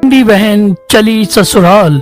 बड़ी बहन चली ससुराल।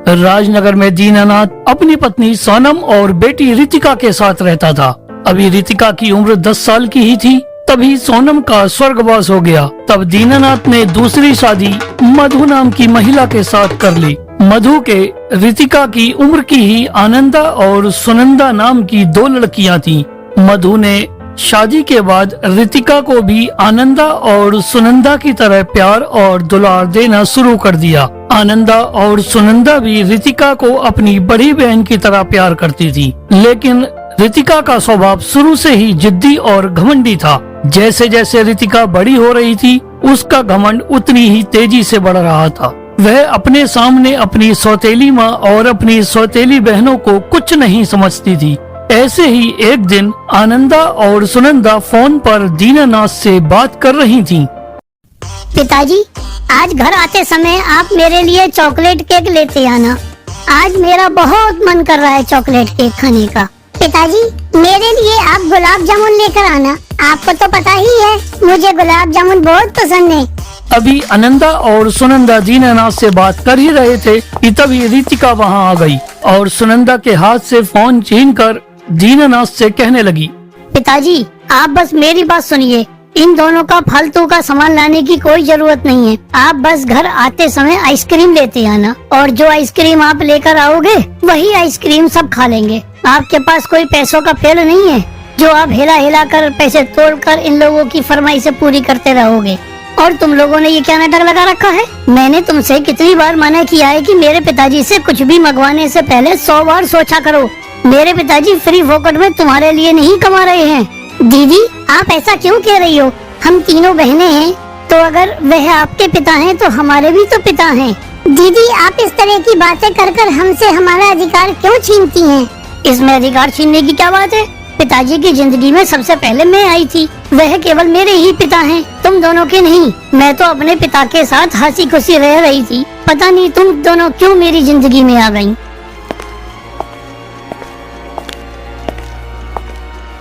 राजनगर में दीनानाथ अपनी पत्नी सोनम और बेटी रितिका के साथ रहता था। अभी रितिका की उम्र 10 साल की ही थी, तभी सोनम का स्वर्गवास हो गया। तब दीनानाथ ने दूसरी शादी मधु नाम की महिला के साथ कर ली। मधु के रितिका की उम्र की ही आनंदा और सुनंदा नाम की 2 लड़कियां थीं। मधु ने शादी के बाद रितिका को भी आनंदा और सुनंदा की तरह प्यार और दुलार देना शुरू कर दिया। आनंदा और सुनंदा भी रितिका को अपनी बड़ी बहन की तरह प्यार करती थी, लेकिन रितिका का स्वभाव शुरू से ही जिद्दी और घमंडी था। जैसे जैसे रितिका बड़ी हो रही थी, उसका घमंड उतनी ही तेजी से बढ़ रहा था। वह अपने सामने अपनी सौतेली माँ और अपनी सौतेली बहनों को कुछ नहीं समझती थी। ऐसे ही एक दिन आनंदा और सुनंदा फोन पर दीनानाथ से बात कर रही थीं। पिताजी, आज घर आते समय आप मेरे लिए चॉकलेट केक लेते आना। आज मेरा बहुत मन कर रहा है चॉकलेट केक खाने का। पिताजी, मेरे लिए आप गुलाब जामुन लेकर आना। आपको तो पता ही है मुझे गुलाब जामुन बहुत पसंद है। अभी आनंदा और सुनंदा दीनानाथ से बात कर ही रहे थे कि तभी रितिका वहां आ गई और सुनंदा के हाथ से फोन छीनकर दीनानाथ से कहने लगी, पिताजी, आप बस मेरी बात सुनिए। इन दोनों का फालतू का सामान लाने की कोई जरूरत नहीं है। आप बस घर आते समय आइसक्रीम लेते आना, और जो आइसक्रीम आप लेकर आओगे वही आइसक्रीम सब खा लेंगे। आपके पास कोई पैसों का पेड़ नहीं है जो आप हिला हिला कर पैसे तोड़कर इन लोगों की फरमाइशें पूरी करते रहोगे। और तुम लोगों ने ये क्या नाटक लगा रखा है? मैंने तुमसे कितनी बार मना किया है कि मेरे पिताजी से कुछ भी मंगवाने से पहले 100 बार सोचा करो। मेरे पिताजी फ्री फोकट में तुम्हारे लिए नहीं कमा रहे हैं। दीदी, आप ऐसा क्यों कह रही हो? हम तीनों बहनें हैं, तो अगर वह आपके पिता हैं तो हमारे भी तो पिता हैं। दीदी, आप इस तरह की बातें कर कर हमसे हमारा अधिकार क्यों छीनती हैं? इसमें अधिकार छीनने की क्या बात है? पिताजी की जिंदगी में सबसे पहले मैं आई थी। वह केवल मेरे ही पिता हैं, तुम दोनों के नहीं। मैं तो अपने पिता के साथ हंसी खुशी रह रही थी। पता नहीं तुम दोनों क्यों मेरी जिंदगी में आ गईं।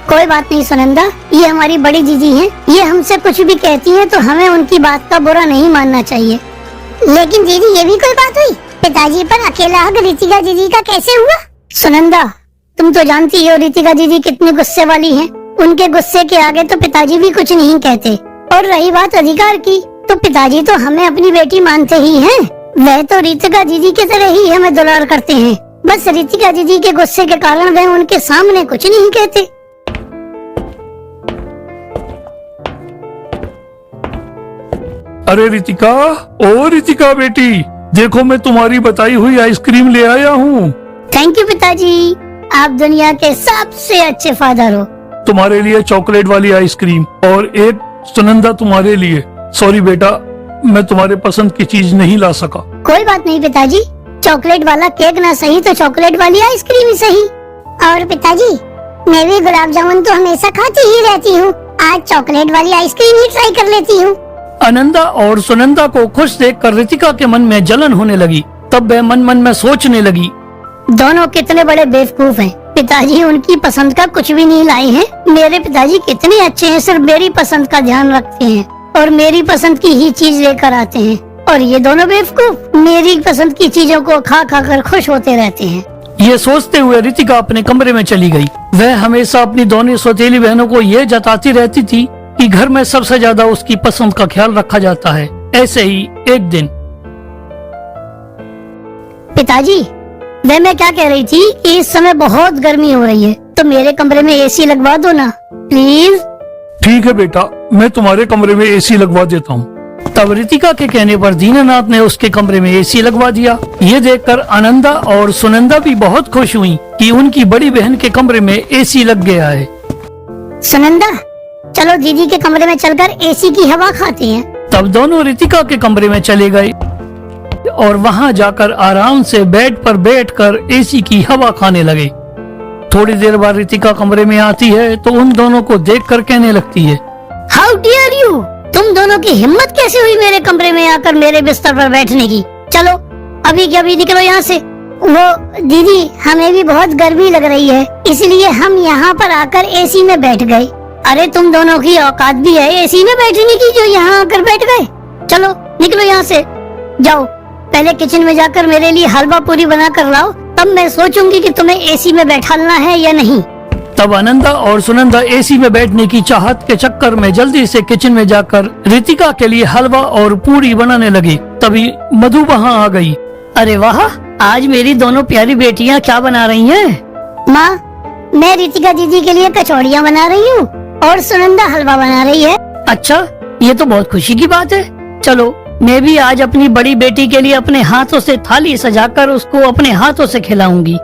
कोई बात नहीं सुनंदा, ये हमारी बड़ी दीदी हैं। ये हमसे कुछ भी कहती हैं तो हमें उनकी बात का बुरा नहीं मानना चाहिए। लेकिन दीदी, ये भी कोई बात हुई? पिताजी पर अकेला हक रितिका दीदी का कैसे हुआ? सुनंदा, तुम तो जानती हो रितिका दीदी कितनी गुस्से वाली हैं। उनके गुस्से के आगे तो पिताजी भी कुछ नहीं कहते। और रही बात अधिकार की, तो पिताजी तो हमें अपनी बेटी मानते ही हैं। वह तो रितिका दीदी की तरह ही हमें दुलार करते हैं। बस रितिका दीदी के गुस्से के कारण वह उनके सामने कुछ नहीं कहते। अरे रितिका, ओ रितिका बेटी, देखो मैं तुम्हारी बताई हुई आइसक्रीम ले आया हूँ। थैंक यू पिताजी, आप दुनिया के सबसे अच्छे फादर हो। तुम्हारे लिए चॉकलेट वाली आइसक्रीम और एक सुनंदा तुम्हारे लिए। सॉरी बेटा, मैं तुम्हारे पसंद की चीज नहीं ला सका। कोई बात नहीं पिताजी, चॉकलेट वाला केक ना सही तो चॉकलेट वाली आइसक्रीम ही सही। और पिताजी, मैं भी गुलाब जामुन तो हमेशा खाती ही रहती हूँ। आज चॉकलेट वाली आइसक्रीम ही ट्राई कर लेती हूँ। आनंदा और सुनंदा को खुश देखकर रितिका के मन में जलन होने लगी। तब वह मन मन में सोचने लगी, दोनों कितने बड़े बेवकूफ हैं। पिताजी उनकी पसंद का कुछ भी नहीं लाए हैं। मेरे पिताजी कितने अच्छे हैं, सिर्फ मेरी पसंद का ध्यान रखते हैं और मेरी पसंद की ही चीज लेकर आते हैं। और ये दोनों बेवकूफ मेरी पसंद की चीजों को खा खा कर खुश होते रहते हैं। ये सोचते हुए रितिका अपने कमरे में चली गई। वह हमेशा अपनी दोनों सौतेली बहनों को ये जताती रहती थी कि घर में सबसे ज्यादा उसकी पसंद का ख्याल रखा जाता है। ऐसे ही एक दिन, पिताजी, वह मैं क्या कह रही थी कि इस समय बहुत गर्मी हो रही है, तो मेरे कमरे में एसी लगवा दो ना प्लीज। ठीक है बेटा, मैं तुम्हारे कमरे में एसी लगवा देता हूँ। तब रितिका के कहने पर दीनानाथ ने उसके कमरे में एसी लगवा दिया। ये देखकर आनंदा और सुनंदा भी बहुत खुश हुई कि उनकी बड़ी बहन के कमरे में एसी लग गया है। सुनंदा, चलो दीदी के कमरे में चलकर एसी की हवा खाते हैं। तब दोनों रितिका के कमरे में चले गए और वहां जाकर आराम से बेड पर बैठकर एसी की हवा खाने लगे। थोड़ी देर बाद रितिका कमरे में आती है तो उन दोनों को देखकर कहने लगती है, हाउ डियर यू, तुम दोनों की हिम्मत कैसे हुई मेरे कमरे में आकर मेरे बिस्तर पर बैठने की? चलो अभी के अभी निकलो यहाँ से। वो दीदी, हमें भी बहुत गर्मी लग रही है, इसलिए हम यहाँ पर आकर एसी में बैठ गए। अरे तुम दोनों की औकात भी है एसी में बैठने की जो यहाँ आकर बैठ गए। चलो निकलो यहाँ से, जाओ पहले किचन में जाकर मेरे लिए हलवा पूरी बना कर लाओ, तब मैं सोचूंगी कि तुम्हें एसी में बैठाना है या नहीं। तब आनंदा और सुनंदा एसी में बैठने की चाहत के चक्कर में जल्दी से किचन में जाकर रितिका के लिए हलवा और पूरी बनाने लगी। तभी मधु वहाँ आ गई। अरे वाह, आज मेरी दोनों प्यारी बेटियाँ क्या बना रही हैं? माँ, मैं रितिका दीदी के लिए कचौड़ियाँ बना रही हूँ और सुनंदा हलवा बना रही है। अच्छा, ये तो बहुत खुशी की बात है। चलो मैं भी आज अपनी बड़ी बेटी के लिए अपने हाथों से थाली सजाकर उसको अपने हाथों से खिलाऊंगी।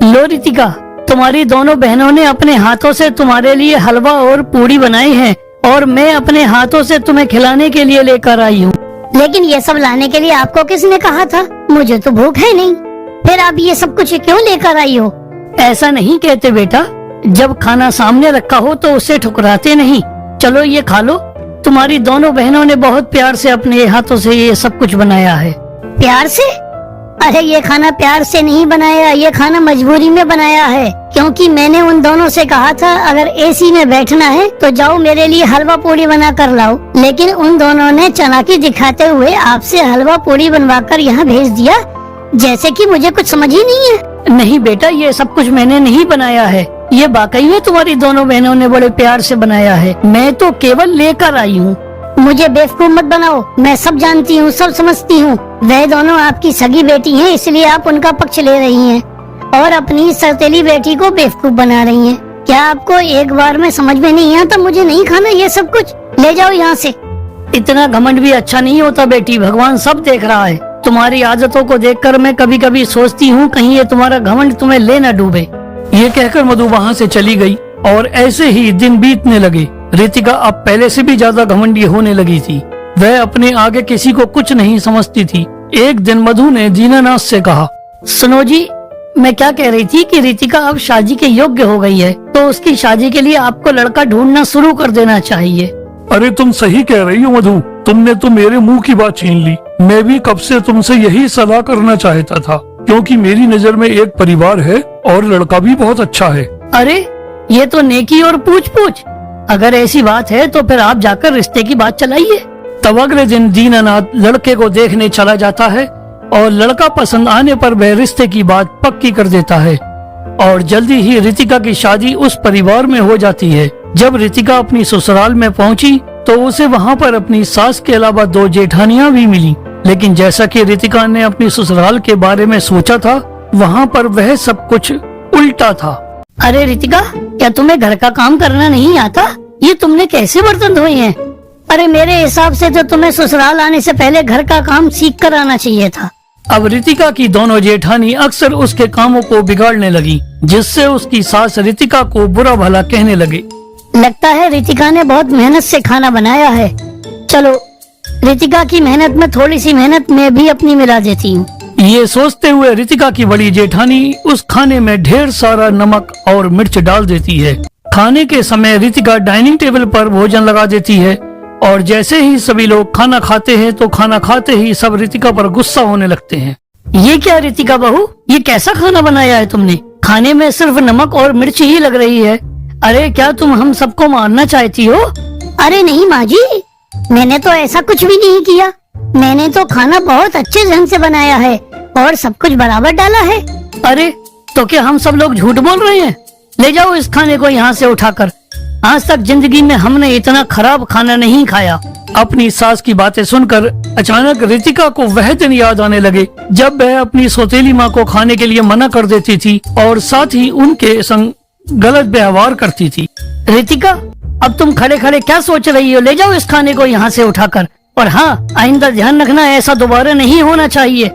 लो रितिका, तुम्हारी दोनों बहनों ने अपने हाथों से तुम्हारे लिए हलवा और पूरी बनाई है और मैं अपने हाथों से तुम्हें खिलाने के लिए लेकर आई हूँ। लेकिन ये सब लाने के लिए आपको किसने कहा था? मुझे तो भूख है नहीं, फिर आप ये सब कुछ क्यों लेकर आई हो? ऐसा नहीं कहते बेटा, जब खाना सामने रखा हो तो उसे ठुकराते नहीं। चलो ये खा लो। तुम्हारी दोनों बहनों ने बहुत प्यार से अपने हाथों से ये सब कुछ बनाया है। प्यार से? अरे ये खाना प्यार से नहीं बनाया, ये खाना मजबूरी में बनाया है, क्योंकि मैंने उन दोनों से कहा था अगर एसी में बैठना है तो जाओ मेरे लिए हलवा पूरी बना कर लाओ। लेकिन उन दोनों ने चालाकी दिखाते हुए आपसे हलवा पूरी बनवा कर यहाँ भेज दिया, जैसे कि मुझे कुछ समझ ही नहीं है। नहीं बेटा, ये सब कुछ मैंने नहीं बनाया है, ये वाकई में तुम्हारी दोनों बहनों ने बड़े प्यार से बनाया है। मैं तो केवल लेकर आई हूँ। मुझे बेवकूफ मत बनाओ, मैं सब जानती हूँ, सब समझती हूँ। वह दोनों आपकी सगी बेटी हैं, इसलिए आप उनका पक्ष ले रही हैं और अपनी सौतेली बेटी को बेवकूफ बना रही हैं। क्या आपको एक बार में समझ में नहीं आता? मुझे नहीं खाना ये सब कुछ, ले जाओ यहाँ से। इतना घमंड भी अच्छा नहीं होता बेटी, भगवान सब देख रहा है। तुम्हारी आदतों को देखकर मैं कभी कभी सोचती हूँ कहीं ये तुम्हारा घमंड तुम्हें ले न डूबे। ये कहकर मधु वहाँ से चली गई और ऐसे ही दिन बीतने लगे। रितिका अब पहले से भी ज्यादा घमंडी होने लगी थी। वह अपने आगे किसी को कुछ नहीं समझती थी। एक दिन मधु ने दीनानाथ से कहा, सुनो जी, मैं क्या कह रही थी कि रितिका अब शादी के योग्य हो गई है, तो उसकी शादी के लिए आपको लड़का ढूंढना शुरू कर देना चाहिए। अरे तुम सही कह रही हो मधु, तुमने तो मेरे मुंह की बात छीन ली। मैं भी कब से तुमसे यही सलाह करना चाहता था, क्योंकि मेरी नजर में एक परिवार है और लड़का भी बहुत अच्छा है। अरे ये तो नेकी और पूछ पूछ। अगर ऐसी बात है तो फिर आप जाकर रिश्ते की बात चलाइए। तब अगले दिन दीनानाथ लड़के को देखने चला जाता है और लड़का पसंद आने पर वह रिश्ते की बात पक्की कर देता है और जल्दी ही रितिका की शादी उस परिवार में हो जाती है। जब रितिका अपनी ससुराल में पहुंची तो उसे वहां पर अपनी सास के अलावा 2 जेठानियां भी मिली। लेकिन जैसा कि रितिका ने अपनी ससुराल के बारे में सोचा था, वहां पर वह सब कुछ उल्टा था। अरे रितिका, क्या तुम्हें घर का काम करना नहीं आता? ये तुमने कैसे बर्तन धोए हैं? अरे मेरे हिसाब से तो तुम्हें ससुराल आने से पहले घर का काम सीख कर आना चाहिए था। अब रितिका की दोनों जेठानी अक्सर उसके कामों को बिगाड़ने लगी, जिससे उसकी सास रितिका को बुरा भला कहने लगे। लगता है रितिका ने बहुत मेहनत से खाना बनाया है। चलो रितिका की मेहनत में थोड़ी सी मेहनत मैं भी अपनी मिला देती हूँ। ये सोचते हुए रितिका की बड़ी जेठानी उस खाने में ढेर सारा नमक और मिर्च डाल देती है। खाने के समय रितिका डाइनिंग टेबल पर भोजन लगा देती है और जैसे ही सभी लोग खाना खाते हैं तो खाना खाते ही सब रितिका पर गुस्सा होने लगते हैं। ये क्या रितिका बहू, ये कैसा खाना बनाया है तुमने? खाने में सिर्फ नमक और मिर्च ही लग रही है। अरे क्या तुम हम सबको मारना चाहती हो? अरे नहीं माँ जी, मैंने तो ऐसा कुछ भी नहीं किया। मैंने तो खाना बहुत अच्छे ढंग से बनाया है और सब कुछ बराबर डाला है। अरे तो क्या हम सब लोग झूठ बोल रहे हैं? ले जाओ इस खाने को यहाँ से उठाकर। आज तक जिंदगी में हमने इतना खराब खाना नहीं खाया। अपनी सास की बातें सुनकर अचानक रितिका को वह दिन याद आने लगे जब वह अपनी सौतेली माँ को खाने के लिए मना कर देती थी और साथ ही उनके संग गलत व्यवहार करती थी। रितिका, अब तुम खड़े खड़े क्या सोच रही हो? ले जाओ इस खाने को यहाँ से उठाकर। और हाँ, आइंदा ध्यान रखना, ऐसा दोबारा नहीं होना चाहिए।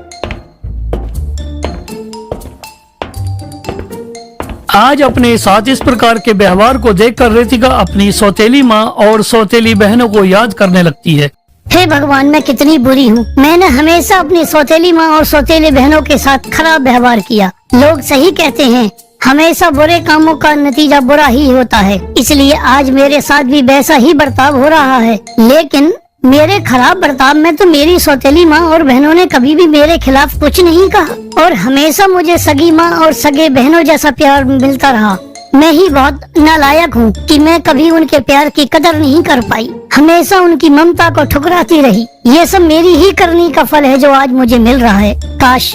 आज अपने साथ इस प्रकार के व्यवहार को देखकर रितिका अपनी सौतेली माँ और सौतेली बहनों को याद करने लगती है। हे भगवान, मैं कितनी बुरी हूँ। मैंने हमेशा अपनी सौतेली माँ और सौतेली बहनों के साथ खराब व्यवहार किया। लोग सही कहते हैं, हमेशा बुरे कामों का नतीजा बुरा ही होता है। इसलिए आज मेरे साथ भी वैसा ही बर्ताव हो रहा है। लेकिन मेरे खराब बर्ताव में तो मेरी सौतेली माँ और बहनों ने कभी भी मेरे खिलाफ कुछ नहीं कहा और हमेशा मुझे सगी माँ और सगे बहनों जैसा प्यार मिलता रहा। मैं ही बहुत नालायक हूँ कि मैं कभी उनके प्यार की कदर नहीं कर पाई, हमेशा उनकी ममता को ठुकराती रही। ये सब मेरी ही करनी का फल है जो आज मुझे मिल रहा है। काश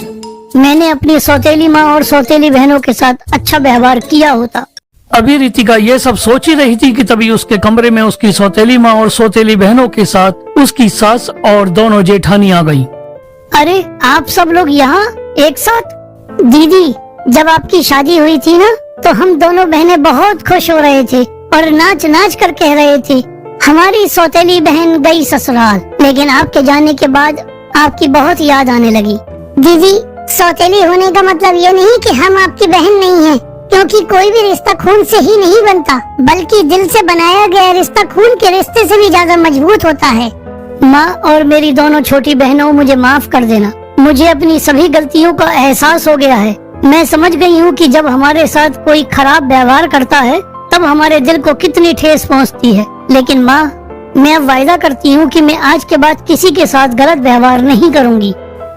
मैंने अपनी सौतेली माँ और सौतेली बहनों के साथ अच्छा व्यवहार किया होता। अभी रितिका ये सब सोच ही रही थी कि तभी उसके कमरे में उसकी सौतेली माँ और सौतेली बहनों के साथ उसकी सास और दोनों जेठानी आ गईं। अरे आप सब लोग यहाँ एक साथ? दीदी, जब आपकी शादी हुई थी ना तो हम दोनों बहनें बहुत खुश हो रहे थे और नाच नाच कर कह रहे थे हमारी सौतेली बहन गई ससुराल, लेकिन आपके जाने के बाद आपकी बहुत याद आने लगी। दीदी, सौतेली होने का मतलब ये नहीं कि हम आपकी बहन नहीं हैं, क्योंकि कोई भी रिश्ता खून से ही नहीं बनता, बल्कि दिल से बनाया गया रिश्ता खून के रिश्ते से भी ज्यादा मजबूत होता है। माँ और मेरी दोनों छोटी बहनों, मुझे माफ कर देना। मुझे अपनी सभी गलतियों का एहसास हो गया है। मैं समझ गई हूँ कि जब हमारे साथ कोई खराब व्यवहार करता है तब हमारे दिल को कितनी ठेस पहुँचती है। लेकिन माँ, मैं अब वायदा करती हूँ कि मैं आज के बाद किसी के साथ गलत व्यवहार नहीं करूँगी।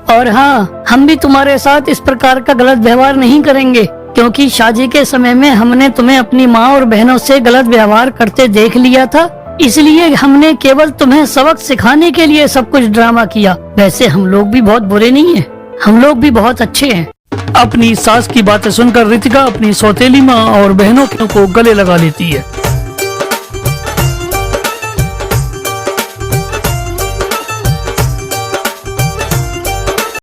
और हाँ, हम भी तुम्हारे साथ इस प्रकार का गलत व्यवहार नहीं करेंगे, क्योंकि शादी के समय में हमने तुम्हें अपनी माँ और बहनों से गलत व्यवहार करते देख लिया था, इसलिए हमने केवल तुम्हें सबक सिखाने के लिए सब कुछ ड्रामा किया। वैसे हम लोग भी बहुत बुरे नहीं हैं, हम लोग भी बहुत अच्छे हैं। अपनी सास की बातें सुनकर रितिका अपनी सौतेली माँ और बहनों को गले लगा लेती है।